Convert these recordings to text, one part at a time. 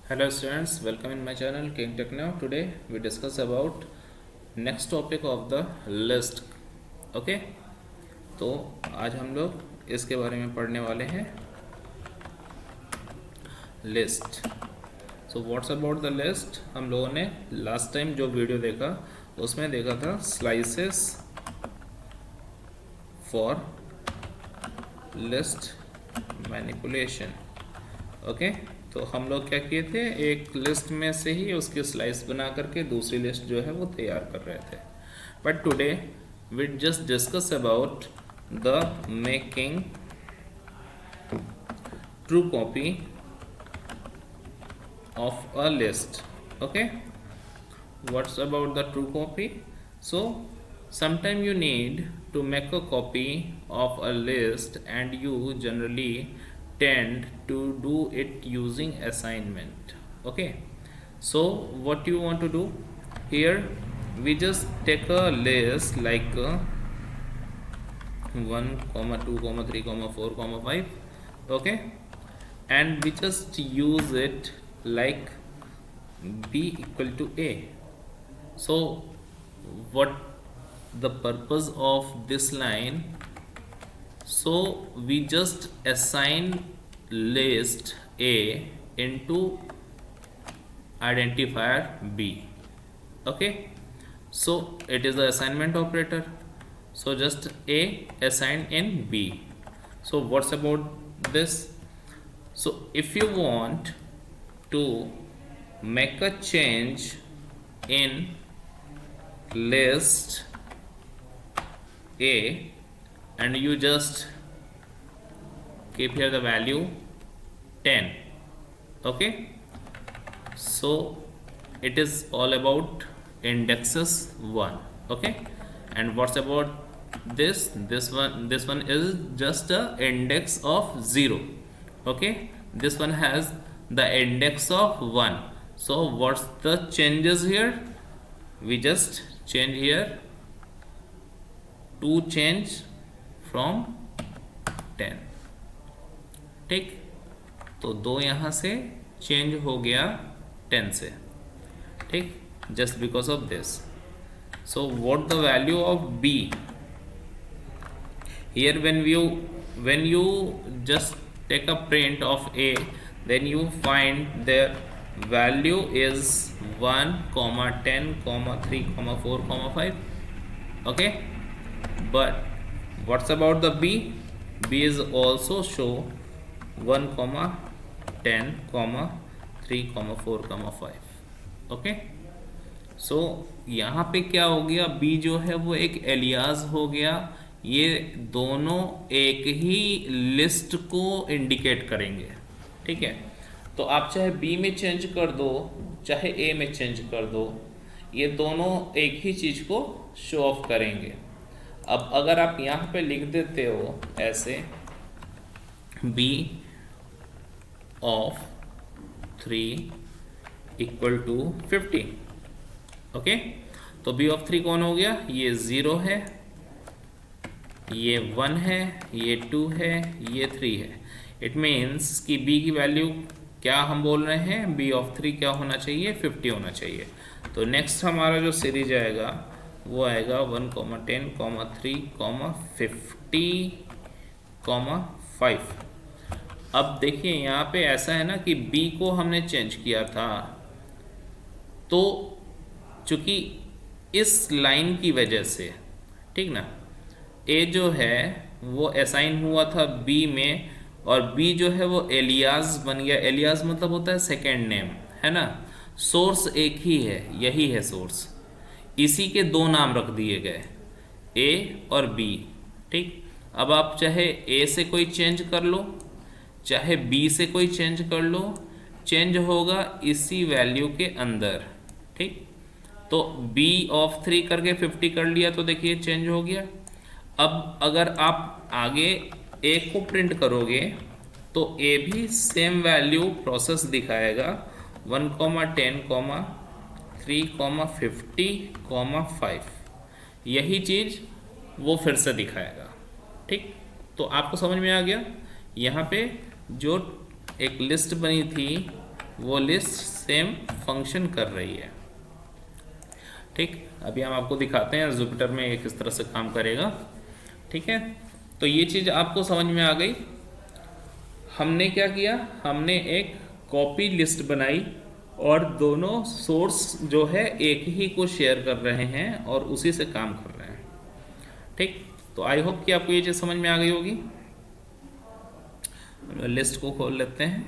Hello students, welcome in my channel King Techno. Today we discuss about next topic of the list. Okay, तो आज हम लोग इसके बारे में पढ़ने वाले हैं list. So what's about the list. हम लोगों ने लास्ट टाइम जो वीडियो देखा उसमें देखा था slices for list manipulation. Okay, तो हम लोग क्या किए थे, एक लिस्ट में से ही उसकी स्लाइस बना करके दूसरी लिस्ट जो है वो तैयार कर रहे थे. But today we just discuss about the making true copy of a list. Okay, what's about the true copy? So sometime you need to make a copy of a list and you generally tend to do it using assignment. Okay, so what you want to do here, we just take a list like 1 comma 2 comma 3 comma 4 comma 5. Okay, and we just use it like b equal to a. So what the purpose of this line? So we just assign list A into identifier B. Okay, so it is the assignment operator. So just A assigned in B. So what's about this? So if you want to make a change in list A and you just keep here the value 10. Okay, so it is all about indexes 1. Okay, and what's about this one is just a index of 0. Okay, this one has the index of 1. So what's the changes here? We just change here to change from 10. ठीक, तो 2 यहाँ से change हो गया 10 से. ठीक, just because of this. So what the value of B here? When you just take a print of A, then you find their value is 1 comma 10 comma 3 comma 4 comma 5. Okay, but what's about the B? B is also show 1 comma 10 comma 3 comma 4 comma 5. Okay, सो यहाँ पे क्या हो गया, B जो है वो एक alias हो गया. ये दोनों एक ही लिस्ट को इंडिकेट करेंगे. ठीक है, तो आप चाहे B में चेंज कर दो चाहे A में चेंज कर दो, ये दोनों एक ही चीज़ को शो ऑफ करेंगे. अब अगर आप यहाँ पे लिख देते हो ऐसे B of 3 equal to 50. Okay, तो B of 3 कौन हो गया? ये 0 है, ये 1 है, ये 2 है, ये 3 है. इट मीन्स कि B की वैल्यू क्या हम बोल रहे हैं, B of 3 क्या होना चाहिए? 50 होना चाहिए. तो नेक्स्ट हमारा जो सीरीज आएगा वो आएगा 1 comma 10 comma 3 comma 50 comma 5. अब देखिए यहाँ पे ऐसा है ना कि B को हमने चेंज किया था, तो चूंकि इस लाइन की वजह से, ठीक ना, A जो है वो असाइन हुआ था B में और B जो है वो एलियास बन गया. एलियास मतलब होता है सेकेंड नेम, है ना. सोर्स एक ही है, यही है सोर्स. इसी के 2 नाम रख दिए गए, A और B. ठीक, अब आप चाहे A से कोई चेंज कर लो चाहे B से कोई चेंज कर लो, चेंज होगा इसी वैल्यू के अंदर. ठीक, तो B of 3 करके 50 कर लिया तो देखिए चेंज हो गया. अब अगर आप आगे A को प्रिंट करोगे तो A भी सेम वैल्यू प्रोसेस दिखाएगा 1 comma 10 comma 3 comma 50 comma 5. यही चीज़ वो फिर से दिखाएगा. ठीक, तो आपको समझ में आ गया. यहाँ पे जो एक लिस्ट बनी थी वो लिस्ट सेम फंक्शन कर रही है। ठीक, अभी हम आपको दिखाते हैं जुपिटर में ये किस तरह से काम करेगा। ठीक है, तो ये चीज़ आपको समझ में आ गई। हमने क्या किया, हमने एक कॉपी लिस्ट बनाई और दोनों सोर्स जो है एक ही को शेयर कर रहे हैं और उसी से काम कर रहे हैं। ठीक, तो आई होप कि आपको ये चीज़ समझ में आ गई होगी। लिस्ट को खोल लेते हैं,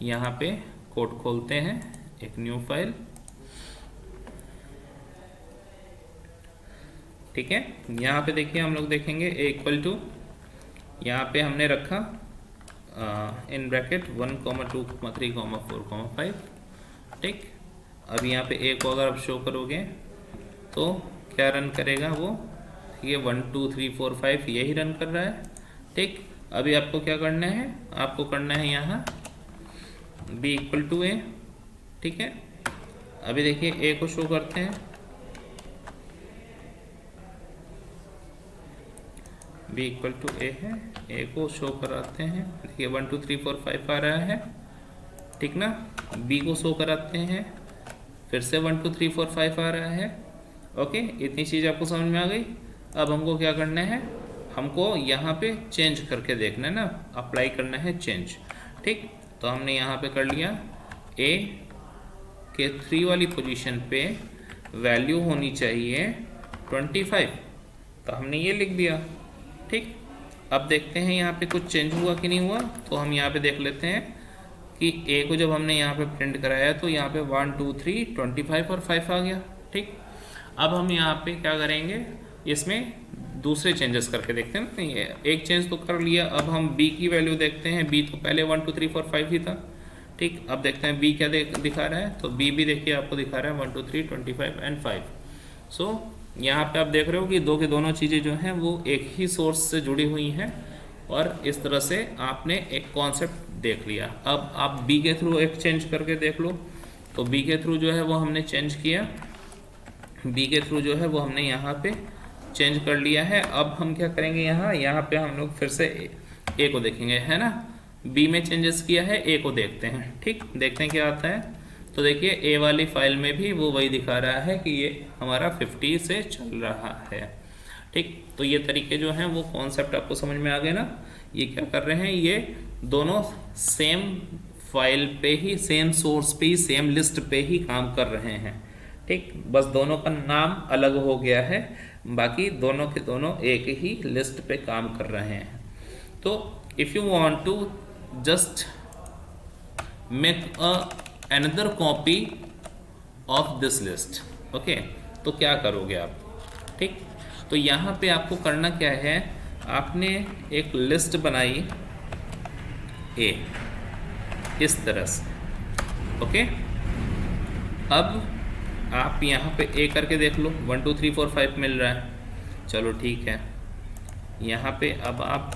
यहाँ पे कोड खोलते हैं, एक न्यू फाइल। ठीक है, यहाँ पे देखिए हम लोग देखेंगे ए इक्वल टू, यहाँ पे हमने रखा इन ब्रैकेट 1, 2, 3, 4, 5। ठीक, अब यहाँ पे ए को अगर आप शो करोगे तो क्या रन करेगा वो, ये 1, 2, 3, 4, 5 यही रन कर रहा है। ठीक, अभी आपको क्या करना है, आपको करना है यहाँ बी इक्वल टू ए। ठीक है, अभी देखिए ए को शो करते हैं, बी इक्वल टू ए है, ए को शो कराते हैं। देखिए 1, 2, 3, 4, 5 आ रहा है। ठीक ना, बी को शो कराते हैं, फिर से 1, 2, 3, 4, 5 आ रहा है। ओके, इतनी चीज़ आपको समझ में आ गई। अब हमको क्या करना है, हमको यहाँ पे चेंज करके देखना है ना, अप्लाई करना है चेंज। ठीक, तो हमने यहाँ पे कर लिया, ए के 3 वाली पोजीशन पे वैल्यू होनी चाहिए 25, तो हमने ये लिख दिया। ठीक, अब देखते हैं यहाँ पे कुछ चेंज हुआ कि नहीं हुआ। तो हम यहाँ पे देख लेते हैं कि ए को जब हमने यहाँ पे प्रिंट कराया तो यहाँ पे 1, 2, 3, 25 और 5 आ गया। ठीक, अब हम यहाँ पे क्या करेंगे, इसमें दूसरे चेंजेस करके देखते हैं। नहीं, एक चेंज तो कर लिया, अब हम बी की वैल्यू देखते हैं। बी तो पहले 1, 2, 3, 4, 5 ही था। ठीक, अब देखते हैं बी क्या दिखा रहा है। तो बी भी देखिए आपको दिखा रहा है 1, 2, 3, 25 एंड 5। सो यहाँ पे आप देख रहे हो कि दो की दोनों चीज़ें जो हैं वो एक ही सोर्स से जुड़ी हुई हैं और इस तरह से आपने एक कॉन्सेप्ट देख लिया। अब आप बी के थ्रू एक चेंज करके देख लो। तो बी के थ्रू जो है वो हमने चेंज किया, बी के थ्रू जो है वो हमने यहाँ पे चेंज कर लिया है। अब हम क्या करेंगे, यहाँ पे हम लोग फिर से ए को देखेंगे, है ना। बी में चेंजेस किया है, ए को देखते हैं। ठीक, देखते हैं क्या आता है। तो देखिए ए वाली फाइल में भी वो वही दिखा रहा है कि ये हमारा 50 से चल रहा है। ठीक, तो ये तरीके जो हैं वो कॉन्सेप्ट आपको समझ में आ गए ना। ये क्या कर रहे हैं, ये दोनों सेम फाइल पे ही, सेम सोर्स पे ही, सेम लिस्ट पे ही काम कर रहे हैं। ठीक, बस दोनों का नाम अलग हो गया है, बाकी दोनों के दोनों एक ही लिस्ट पे काम कर रहे हैं। तो if you want to just make another copy of this list, okay, तो क्या करोगे आप। ठीक, तो यहाँ पे आपको करना क्या है, आपने एक लिस्ट बनाई ए इस तरह से। ओके, अब आप यहाँ पे ए करके देख लो, 1, 2, 3, 4, 5 मिल रहा है, चलो ठीक है। यहाँ पे अब आप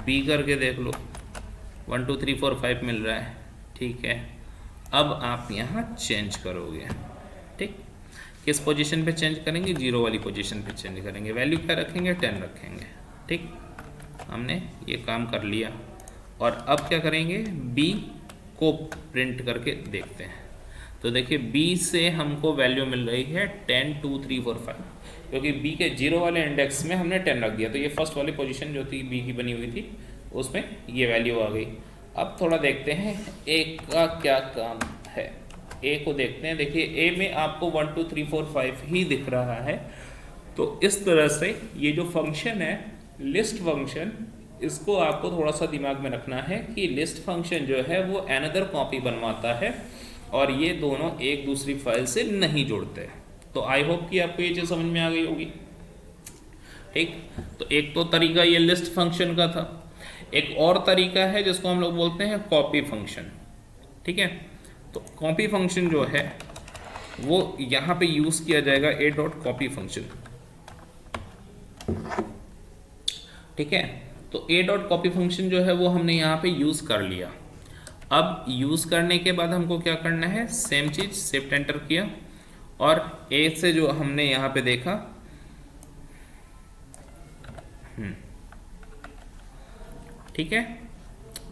बी करके देख लो, 1, 2, 3, 4, 5 मिल रहा है, ठीक है। अब आप यहाँ चेंज करोगे। ठीक, किस पोजीशन पे चेंज करेंगे, 0 वाली पोजीशन पे चेंज करेंगे। वैल्यू क्या रखेंगे, 10 रखेंगे। ठीक, हमने ये काम कर लिया और अब क्या करेंगे, बी को प्रिंट करके देखते हैं। तो देखिए बी से हमको वैल्यू मिल रही है 10, 2, 3, 4, 5, क्योंकि बी के 0 वाले इंडेक्स में हमने 10 रख दिया। तो ये फर्स्ट वाली पोजीशन जो थी बी की बनी हुई थी उसमें ये वैल्यू आ गई। अब थोड़ा देखते हैं ए का क्या काम है। ए को देखते हैं। देखिए ए में आपको 1, 2, 3, 4, 5 ही दिख रहा है। तो इस तरह से ये जो फंक्शन है लिस्ट फंक्शन, इसको आपको थोड़ा सा दिमाग में रखना है कि लिस्ट फंक्शन जो है वो अनदर कॉपी बनवाता है और ये दोनों एक दूसरी फाइल से नहीं जुड़ते। तो आई होप कि आपको ये चीज़ समझ में आ गई होगी। ठीक, तो एक तो तरीका ये लिस्ट फंक्शन का था। एक और तरीका है जिसको हम लोग बोलते हैं कॉपी फंक्शन। ठीक है, तो कॉपी फंक्शन जो है वो यहाँ पे यूज़ किया जाएगा ए डॉट कॉपी फंक्शन। ठीक है, तो ए डॉट कॉपी फंक्शन जो है वो हमने यहाँ पे यूज़ कर लिया। अब यूज़ करने के बाद हमको क्या करना है, सेम चीज़ शिफ्ट एंटर किया और ए से जो हमने यहाँ पे देखा, ठीक है,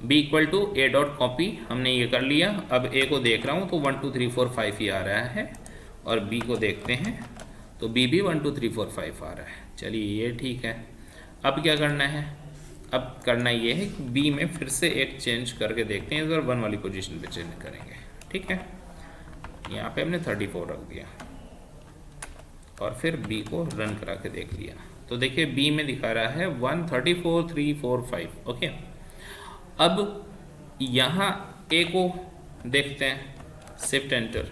b equal to A dot copy, हमने ये कर लिया। अब a को देख रहा हूँ तो 1 2 3 4 5 ही आ रहा है, और b को देखते हैं तो b भी 1 2 3 4 5 आ रहा है। चलिए ये ठीक है। अब क्या करना है, अब करना ये है कि b में फिर से एक चेंज करके देखते हैं, इस बार 1 वाली पोजीशन पे चेंज करेंगे। ठीक है, यहाँ पे हमने 34 रख दिया और फिर b को रन करा के देख लिया तो देखिए b में दिखा रहा है 1 34 3 4 5। ओके, अब यहाँ a को देखते हैं, शिफ्ट एंटर,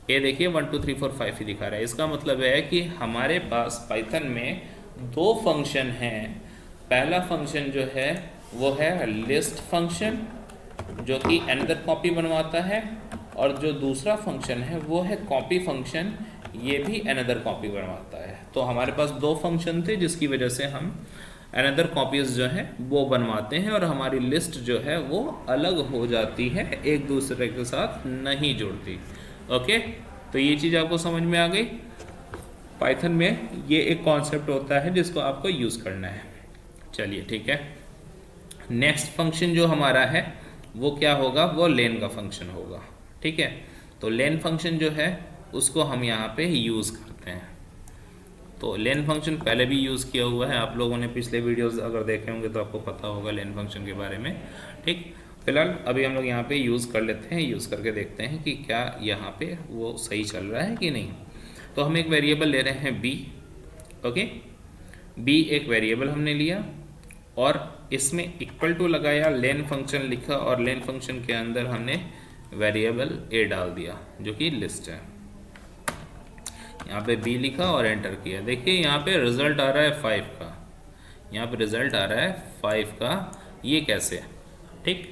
a देखिए 1 2 3 4 5 ही दिखा रहा है। इसका मतलब है कि हमारे पास पाइथन में दो फंक्शन हैं। पहला फंक्शन जो है वो है लिस्ट फंक्शन, जो कि अनदर कॉपी बनवाता है, और जो दूसरा फंक्शन है वो है कॉपी फंक्शन, ये भी अनदर कॉपी बनवाता है। तो हमारे पास दो फंक्शन थे जिसकी वजह से हम अनदर कॉपीज जो है वो बनवाते हैं, और हमारी लिस्ट जो है वो अलग हो जाती है, एक दूसरे के साथ नहीं जुड़ती। ओके, तो ये चीज़ आपको समझ में आ गई। पाइथन में ये एक कॉन्सेप्ट होता है जिसको आपको यूज़ करना है। चलिए ठीक है, नेक्स्ट फंक्शन जो हमारा है वो क्या होगा, वो लेन का फंक्शन होगा। ठीक है, तो लेन फंक्शन जो है उसको हम यहाँ पे यूज़ करते हैं। तो लेन फंक्शन पहले भी यूज़ किया हुआ है, आप लोगों ने पिछले वीडियोस अगर देखे होंगे तो आपको पता होगा लेन फंक्शन के बारे में। ठीक, फिलहाल अभी हम लोग यहाँ पे यूज़ कर लेते हैं, यूज़ करके देखते हैं कि क्या यहाँ पे वो सही चल रहा है कि नहीं। तो हम एक वेरिएबल ले रहे हैं b। ओके, b एक वेरिएबल हमने लिया और इसमें इक्वल टू लगाया, लेन फंक्शन लिखा, और लेन फंक्शन के अंदर हमने वेरिएबल a डाल दिया जो कि लिस्ट है। यहाँ पे b लिखा और एंटर किया। देखिए यहाँ पे रिजल्ट आ रहा है 5 का, यहाँ पे रिजल्ट आ रहा है 5 का। ये कैसे? ठीक,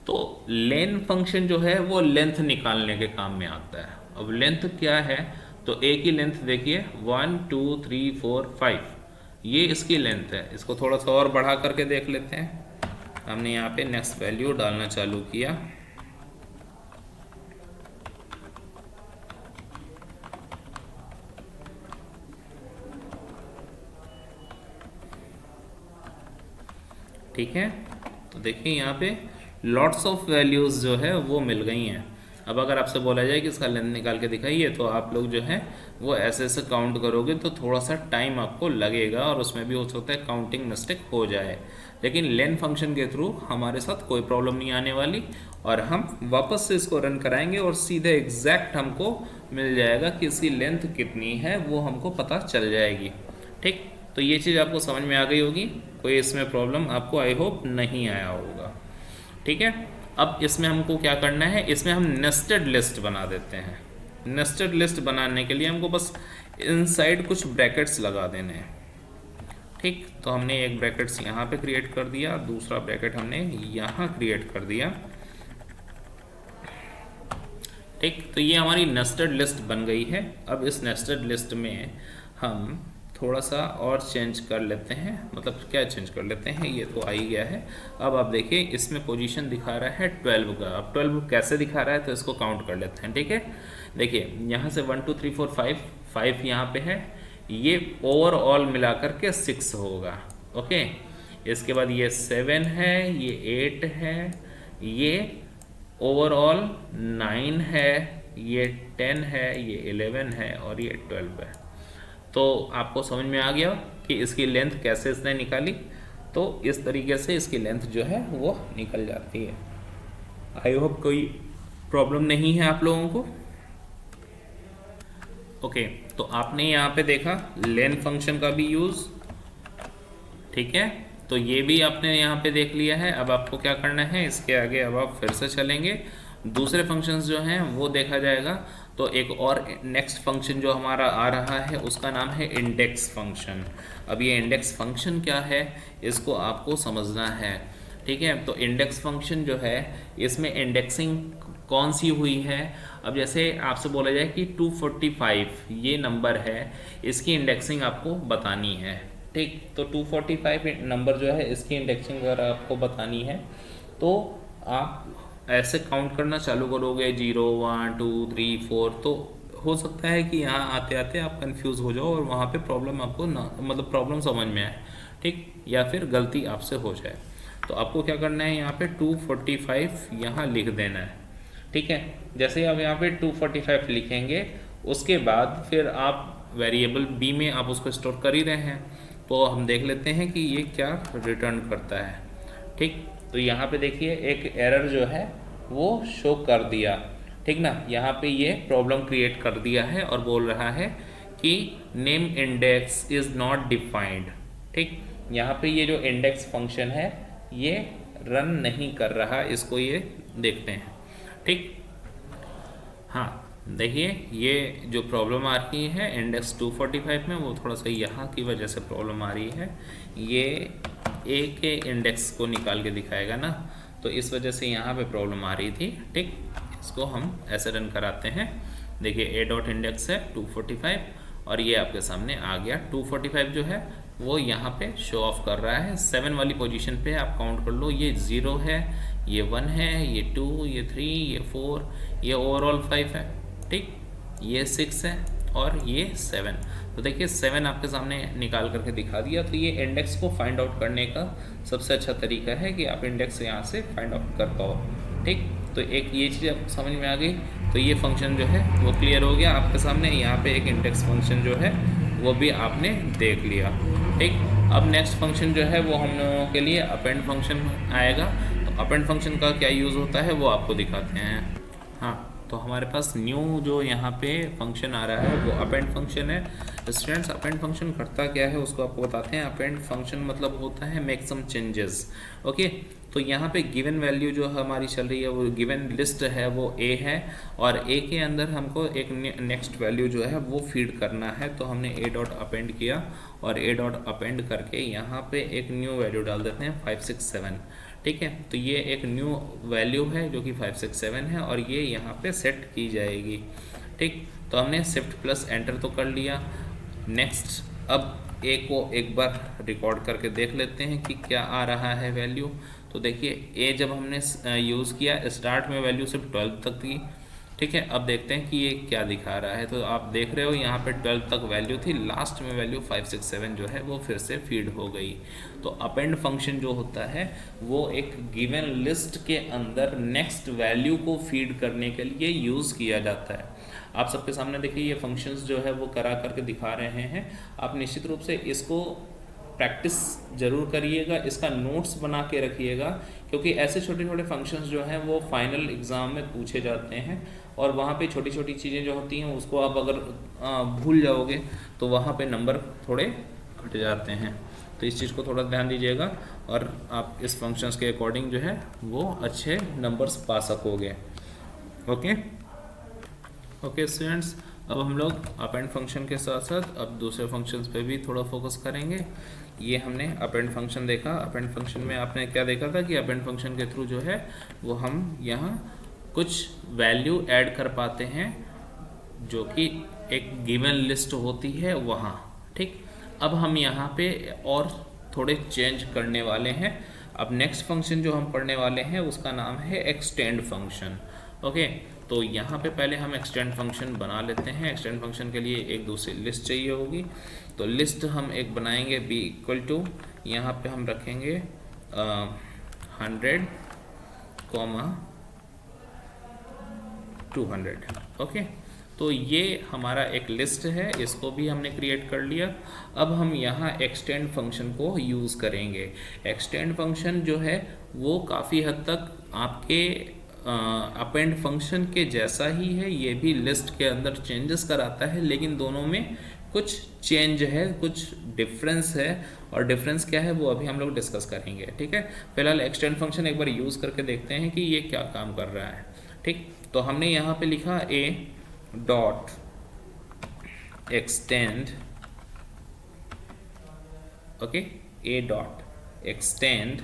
तो लेन फंक्शन जो है वो लेंथ निकालने के काम में आता है। अब लेंथ क्या है, तो a की लेंथ देखिए 1 2 3 4 5, ये इसकी लेंथ है। इसको थोड़ा सा और बढ़ा करके देख लेते हैं। हमने यहाँ पे नेक्स्ट वैल्यू डालना चालू किया, ठीक है। तो देखिए यहाँ पे लॉट्स ऑफ वैल्यूज़ जो है वो मिल गई हैं। अब अगर आपसे बोला जाए कि इसका लेंथ निकाल के दिखाइए, तो आप लोग जो है वो ऐसे ऐसे काउंट करोगे तो थोड़ा सा टाइम आपको लगेगा, और उसमें भी हो सकता है काउंटिंग मिस्टेक हो जाए। लेकिन लेन फंक्शन के थ्रू हमारे साथ कोई प्रॉब्लम नहीं आने वाली, और हम वापस से इसको रन कराएंगे और सीधे एग्जैक्ट हमको मिल जाएगा कि इसकी लेंथ कितनी है, वो हमको पता चल जाएगी। ठीक, तो ये चीज़ आपको समझ में आ गई होगी, कोई इसमें प्रॉब्लम आपको आई होप नहीं आया होगा। ठीक है, अब इसमें हमको क्या करना है, इसमें हम नेस्टेड लिस्ट बना देते हैं। नेस्टेड लिस्ट बनाने के लिए हमको बस इनसाइड कुछ ब्रैकेट्स लगा देने हैं। ठीक, तो हमने एक ब्रैकेट्स यहाँ पे क्रिएट कर दिया, दूसरा ब्रैकेट हमने यहाँ क्रिएट कर दिया। ठीक, तो ये हमारी नेस्टेड लिस्ट बन गई है। अब इस नेस्टेड लिस्ट में हम थोड़ा सा और चेंज कर लेते हैं, मतलब क्या चेंज कर लेते हैं, ये तो आ ही गया है। अब आप देखिए इसमें पोजीशन दिखा रहा है 12 का। अब 12 कैसे दिखा रहा है, तो इसको काउंट कर लेते हैं। ठीक है, देखिए यहाँ से 1 2 3 4 5 यहाँ पे है, ये ओवरऑल मिला करके 6 होगा। ओके, इसके बाद ये 7 है, ये 8 है, ये ओवरऑल 9 है, ये 10 है, ये 11 है, और ये 12 है। तो आपको समझ में आ गया कि इसकी लेंथ कैसे इसने निकाली। तो इस तरीके से इसकी लेंथ जो है वो निकल जाती है। आई होप कोई प्रॉब्लम नहीं है आप लोगों को। ओके, तो आपने यहाँ पे देखा लेन फंक्शन का भी यूज़। ठीक है, तो ये भी आपने यहाँ पे देख लिया है। अब आपको क्या करना है, इसके आगे अब आप फिर से चलेंगे, दूसरे फंक्शंस जो हैं वो देखा जाएगा। तो एक और नेक्स्ट फंक्शन जो हमारा आ रहा है उसका नाम है इंडेक्स फंक्शन। अब ये इंडेक्स फंक्शन क्या है, इसको आपको समझना है। ठीक है, तो इंडेक्स फंक्शन जो है इसमें इंडेक्सिंग कौन सी हुई है। अब जैसे आपसे बोला जाए कि 245 ये नंबर है, इसकी इंडेक्सिंग आपको बतानी है। ठीक, तो 245 नंबर जो है इसकी इंडेक्सिंग अगर आपको बतानी है तो आप ऐसे काउंट करना चालू करोगे 0 1 2 3 4। तो हो सकता है कि यहाँ आते आते आप कंफ्यूज हो जाओ और वहाँ पे प्रॉब्लम आपको ना, मतलब प्रॉब्लम समझ में आए। ठीक, या फिर गलती आपसे हो जाए। तो आपको क्या करना है, यहाँ पे 245 यहाँ लिख देना है। ठीक है, जैसे ही आप यहाँ पे 245 लिखेंगे उसके बाद फिर आप वेरिएबल बी में आप उसको स्टोर कर ही रहे हैं, तो हम देख लेते हैं कि ये क्या रिटर्न करता है। ठीक, तो यहाँ पे देखिए एक एरर जो है वो शो कर दिया। ठीक ना, यहाँ पे ये प्रॉब्लम क्रिएट कर दिया है और बोल रहा है कि name index is not defined. ठीक, यहाँ पे ये जो इंडेक्स फंक्शन है ये रन नहीं कर रहा, इसको ये देखते हैं। ठीक, हाँ देखिए ये जो प्रॉब्लम आ रही है इंडेक्स 245 में, वो थोड़ा सा यहाँ की वजह से प्रॉब्लम आ रही है। ये ए के इंडेक्स को निकाल के दिखाएगा ना, तो इस वजह से यहाँ पे प्रॉब्लम आ रही थी। ठीक, इसको हम ऐसे रन कराते हैं। देखिए ए डॉट इंडेक्स है 245 और ये आपके सामने आ गया। 245 जो है वो यहाँ पे शो ऑफ कर रहा है। 7 वाली पोजीशन पे आप काउंट कर लो, ये 0 है, ये 1 है, ये 2, ये 3, ये 4, ये ओवरऑल 5 है। ठीक, ये 6 है और ये 7। तो देखिए 7 आपके सामने निकाल करके दिखा दिया। तो ये इंडेक्स को फाइंड आउट करने का सबसे अच्छा तरीका है कि आप इंडेक्स यहाँ से फाइंड आउट कर पाओ। ठीक, तो एक ये चीज़ आपको समझ में आ गई। तो ये फंक्शन जो है वो क्लियर हो गया आपके सामने। यहाँ पे एक इंडेक्स फंक्शन जो है वो भी आपने देख लिया। ठीक, अब नेक्स्ट फंक्शन जो है वो हम लोगों के लिए अपेंड फंक्शन आएगा। तो अपेंड फंक्शन का क्या यूज़ होता है वो आपको दिखाते हैं। हाँ, तो हमारे पास न्यू जो यहाँ पे फंक्शन आ रहा है वो अपेंड फंक्शन है। स्टूडेंट्स, अपेंड फंक्शन करता क्या है उसको आपको बताते हैं। अपेंड फंक्शन मतलब होता है मेक सम चेंजेस। ओके, तो यहाँ पे गिवन वैल्यू जो हमारी चल रही है वो गिवन लिस्ट है वो ए है और ए के अंदर हमको एक नेक्स्ट वैल्यू जो है वो फीड करना है। तो हमने ए डॉट अपेंड किया और ए डॉट अपेंड करके यहाँ पे एक न्यू वैल्यू डाल देते हैं 567। ठीक है, तो ये एक न्यू वैल्यू है जो कि 567 है और ये यहाँ पे सेट की जाएगी। ठीक, तो हमने शिफ्ट प्लस एंटर तो कर लिया। नेक्स्ट, अब ए को एक बार रिकॉर्ड करके देख लेते हैं कि क्या आ रहा है वैल्यू। तो देखिए ए जब हमने यूज़ किया स्टार्ट में वैल्यू सिर्फ 12 तक थी। ठीक है, अब देखते हैं कि ये क्या दिखा रहा है। तो आप देख रहे हो यहाँ पे 12 तक वैल्यू थी, लास्ट में वैल्यू 567 जो है वो फिर से फीड हो गई। तो अपेंड फंक्शन जो होता है वो एक गिवन लिस्ट के अंदर नेक्स्ट वैल्यू को फीड करने के लिए यूज़ किया जाता है। आप सबके सामने देखिए ये फंक्शंस जो है वो करा करके दिखा रहे हैं। आप निश्चित रूप से इसको प्रैक्टिस ज़रूर करिएगा, इसका नोट्स बना के रखिएगा, क्योंकि ऐसे छोटे छोटे फंक्शंस जो हैं वो फाइनल एग्ज़ाम में पूछे जाते हैं और वहाँ पे छोटी छोटी चीज़ें जो होती हैं उसको आप अगर भूल जाओगे तो वहाँ पे नंबर थोड़े घट जाते हैं। तो इस चीज़ को थोड़ा ध्यान दीजिएगा और आप इस फंक्शंस के अकॉर्डिंग जो है वो अच्छे नंबर्स पा सकोगे। ओके स्टूडेंट्स, अब हम लोग अपेंड फंक्शन के साथ साथ अब दूसरे फंक्शंस पे भी थोड़ा फोकस करेंगे। ये हमने अपेंड फंक्शन देखा। अपेंड फंक्शन में आपने क्या देखा था कि अपेंड फंक्शन के थ्रू जो है वो हम यहाँ कुछ वैल्यू ऐड कर पाते हैं जो कि एक गिवन लिस्ट होती है वहाँ। ठीक, अब हम यहाँ पे और थोड़े चेंज करने वाले हैं। अब नेक्स्ट फंक्शन जो हम पढ़ने वाले हैं उसका नाम है एक्सटेंड फंक्शन। ओके, तो यहाँ पे पहले हम एक्सटेंड फंक्शन बना लेते हैं। एक्सटेंड फंक्शन के लिए एक दूसरी लिस्ट चाहिए होगी, तो लिस्ट हम एक बनाएंगे b इक्वल टू, यहाँ पे हम रखेंगे 100, 200। ओके, तो ये हमारा एक लिस्ट है, इसको भी हमने क्रिएट कर लिया। अब हम यहाँ एक्सटेंड फंक्शन को यूज़ करेंगे। एक्सटेंड फंक्शन जो है वो काफ़ी हद तक आपके अपेंड फंक्शन के जैसा ही है। ये भी लिस्ट के अंदर चेंजेस कराता है, लेकिन दोनों में कुछ चेंज है, कुछ डिफरेंस है। और डिफरेंस क्या है वो अभी हम लोग डिस्कस करेंगे। ठीक है, फिलहाल एक्सटेंड फंक्शन एक बार यूज़ करके देखते हैं कि ये क्या काम कर रहा है। ठीक, तो हमने यहाँ पे लिखा a dot extend. Okay, a dot extend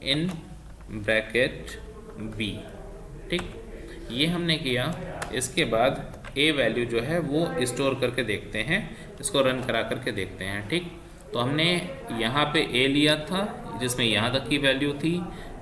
in bracket b। ठीक, ये हमने किया। इसके बाद a वैल्यू जो है वो स्टोर करके देखते हैं, इसको रन करा करके देखते हैं। ठीक, तो हमने यहाँ पे a लिया था जिसमें यहाँ तक की वैल्यू थी,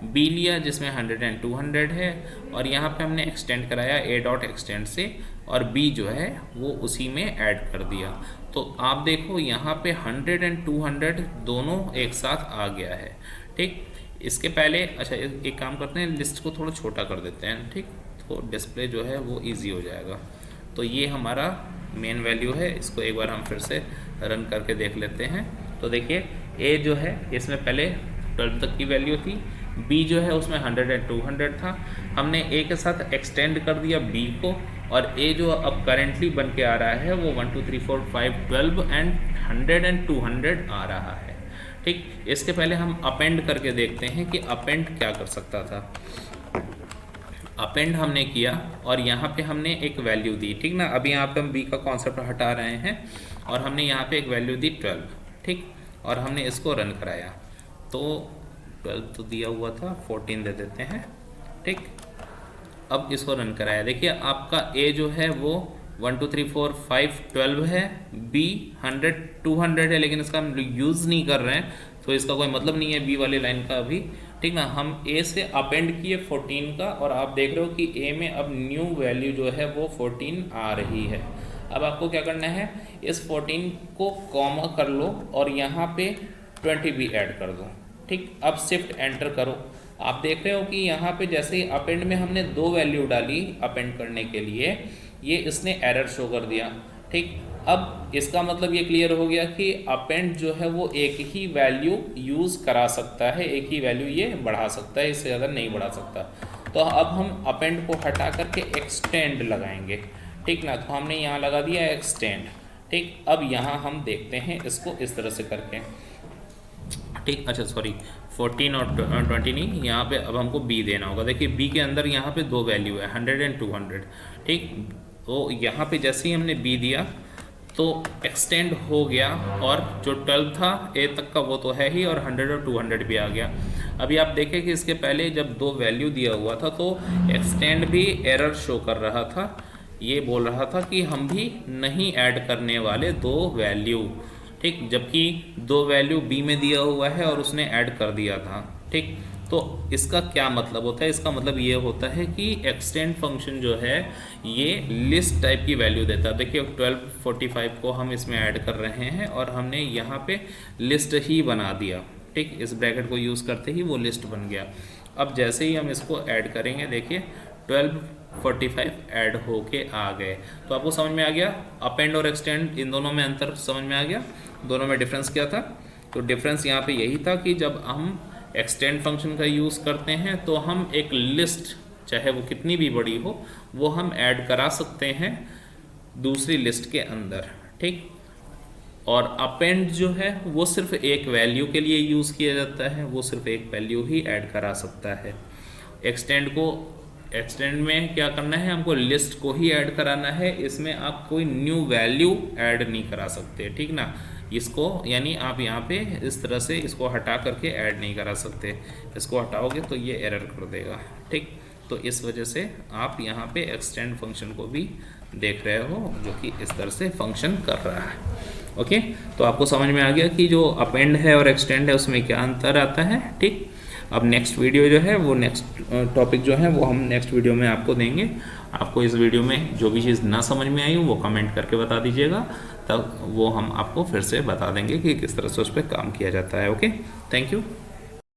b लिया जिसमें 100 और 200 है, और यहाँ पे हमने एक्सटेंड कराया a डॉट एक्सटेंड से और b जो है वो उसी में ऐड कर दिया। तो आप देखो यहाँ पे 100 और 200 दोनों एक साथ आ गया है। ठीक। इसके पहले अच्छा एक काम करते हैं, लिस्ट को थोड़ा छोटा कर देते हैं, ठीक, तो डिस्प्ले जो है वो इजी हो जाएगा। तो ये हमारा मेन वैल्यू है, इसको एक बार हम फिर से रन करके देख लेते हैं। तो देखिए ए जो है इसमें पहले 12 तक की वैल्यू थी, बी जो है उसमें 100 और 200 था, हमने ए के साथ एक्सटेंड कर दिया बी को, और ए जो अब करेंटली बन के आ रहा है वो 1 2 3 4 5 12 एंड 100 एंड 200 आ रहा है, ठीक। इसके पहले हम अपेंड करके देखते हैं कि अपेंड क्या कर सकता था। अपेंड हमने किया और यहाँ पे हमने एक वैल्यू दी, ठीक ना। अभी यहाँ पे हम बी का कॉन्सेप्ट हटा रहे हैं और हमने यहाँ पे एक वैल्यू दी 12, ठीक, और हमने इसको रन कराया तो 12 तो दिया हुआ था, 14 दे देते हैं, ठीक। अब इसको रन कराया, देखिए आपका ए जो है वो 1 2 3 4 5 12 है, बी 100 200 है, लेकिन इसका हम यूज़ नहीं कर रहे हैं तो इसका कोई मतलब नहीं है बी वाली लाइन का अभी, ठीक ना। हम ए से अपेंड किए 14 का और आप देख रहे हो कि ए में अब न्यू वैल्यू जो है वो 14 आ रही है। अब आपको क्या करना है, इस 14 को कॉमा कर लो और यहाँ पे 20 भी ऐड कर दो, ठीक। अब शिफ्ट एंटर करो, आप देख रहे हो कि यहाँ पे जैसे ही अपेंड में हमने 2 वैल्यू डाली अपेंड करने के लिए, ये इसने एरर शो कर दिया, ठीक। अब इसका मतलब ये क्लियर हो गया कि अपेंड जो है वो एक ही वैल्यू यूज़ करा सकता है, एक ही वैल्यू ये बढ़ा सकता है, इससे ज़्यादा नहीं बढ़ा सकता। तो अब हम अपेंड को हटा करके एक्सटेंड लगाएंगे, ठीक ना। तो हमने यहाँ लगा दिया एक्सटेंड, ठीक। अब यहाँ हम देखते हैं इसको इस तरह से करके, ठीक। अच्छा सॉरी 14 और 20 नहीं, यहाँ पे अब हमको बी देना होगा। देखिए बी के अंदर यहाँ पे 2 वैल्यू है 100 एंड 200, ठीक। तो यहाँ पे जैसे ही हमने बी दिया तो एक्सटेंड हो गया और जो 12 था ए तक का वो तो है ही, और 100 और 200 भी आ गया। अभी आप देखें कि इसके पहले जब 2 वैल्यू दिया हुआ था तो एक्सटेंड भी एरर शो कर रहा था, ये बोल रहा था कि हम भी नहीं ऐड करने वाले 2 वैल्यू, ठीक, जबकि 2 वैल्यू बी में दिया हुआ है और उसने ऐड कर दिया था, ठीक। तो इसका क्या मतलब होता है, इसका मतलब ये होता है कि एक्सटेंड फंक्शन जो है ये लिस्ट टाइप की वैल्यू देता है। देखिए 1245 को हम इसमें ऐड कर रहे हैं और हमने यहाँ पे लिस्ट ही बना दिया, ठीक। इस ब्रैकेट को यूज़ करते ही वो लिस्ट बन गया। अब जैसे ही हम इसको ऐड करेंगे, देखिए 1245 ऐड होके आ गए। तो आपको समझ में आ गया अपेंड और एक्सटेंड इन दोनों में अंतर समझ में आ गया, दोनों में डिफरेंस क्या था। तो डिफरेंस यहाँ पे यही था कि जब हम एक्सटेंड फंक्शन का यूज़ करते हैं तो हम एक लिस्ट, चाहे वो कितनी भी बड़ी हो, वो हम ऐड करा सकते हैं दूसरी लिस्ट के अंदर, ठीक। और अपेंड जो है वो सिर्फ एक वैल्यू के लिए यूज़ किया जाता है, वो सिर्फ एक वैल्यू ही ऐड करा सकता है। एक्सटेंड में क्या करना है, हमको लिस्ट को ही ऐड कराना है, इसमें आप कोई न्यू वैल्यू ऐड नहीं करा सकते, ठीक ना। इसको यानी आप यहाँ पे इस तरह से इसको हटा करके ऐड नहीं करा सकते, इसको हटाओगे तो ये एरर कर देगा, ठीक। तो इस वजह से आप यहाँ पे एक्सटेंड फंक्शन को भी देख रहे हो जो कि इस तरह से फंक्शन कर रहा है, ओके। तो आपको समझ में आ गया कि जो अपेंड है और एक्सटेंड है उसमें क्या अंतर आता है, ठीक। अब नेक्स्ट वीडियो जो है वो नेक्स्ट टॉपिक जो है वो हम नेक्स्ट वीडियो में आपको देंगे। आपको इस वीडियो में जो भी चीज़ ना समझ में आई वो कमेंट करके बता दीजिएगा, तब वो हम आपको फिर से बता देंगे कि किस तरह से उस पर काम किया जाता है, ओके। Thank you.